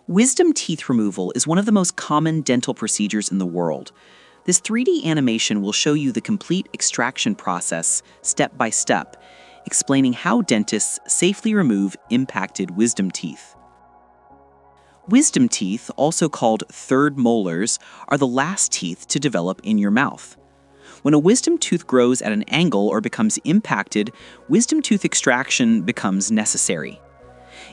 Wisdom teeth removal is one of the most common dental procedures in the world. This 3D animation will show you the complete extraction process, step by step, explaining how dentists safely remove impacted wisdom teeth. Wisdom teeth, also called third molars, are the last teeth to develop in your mouth. When a wisdom tooth grows at an angle or becomes impacted, wisdom tooth extraction becomes necessary.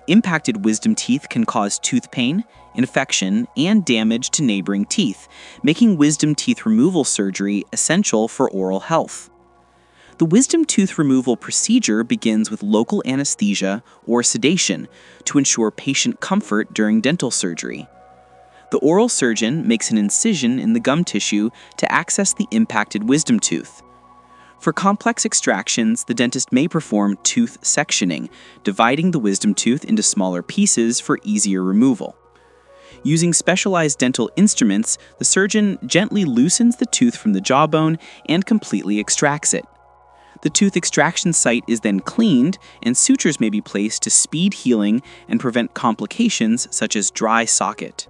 Impacted wisdom teeth can cause tooth pain, infection, and damage to neighboring teeth, making wisdom teeth removal surgery essential for oral health. The wisdom tooth removal procedure begins with local anesthesia or sedation to ensure patient comfort during dental surgery. The oral surgeon makes an incision in the gum tissue to access the impacted wisdom tooth. For complex extractions, the dentist may perform tooth sectioning, dividing the wisdom tooth into smaller pieces for easier removal. Using specialized dental instruments, the surgeon gently loosens the tooth from the jawbone and completely extracts it. The tooth extraction site is then cleaned, and sutures may be placed to speed healing and prevent complications such as dry socket.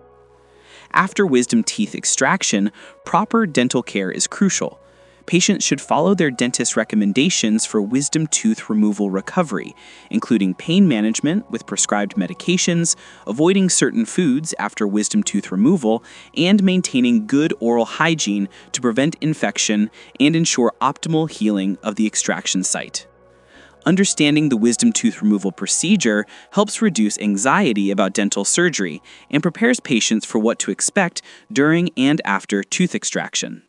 After wisdom teeth extraction, proper dental care is crucial. Patients should follow their dentist's recommendations for wisdom tooth removal recovery, including pain management with prescribed medications, avoiding certain foods after wisdom tooth removal, and maintaining good oral hygiene to prevent infection and ensure optimal healing of the extraction site. Understanding the wisdom tooth removal procedure helps reduce anxiety about dental surgery and prepares patients for what to expect during and after tooth extraction.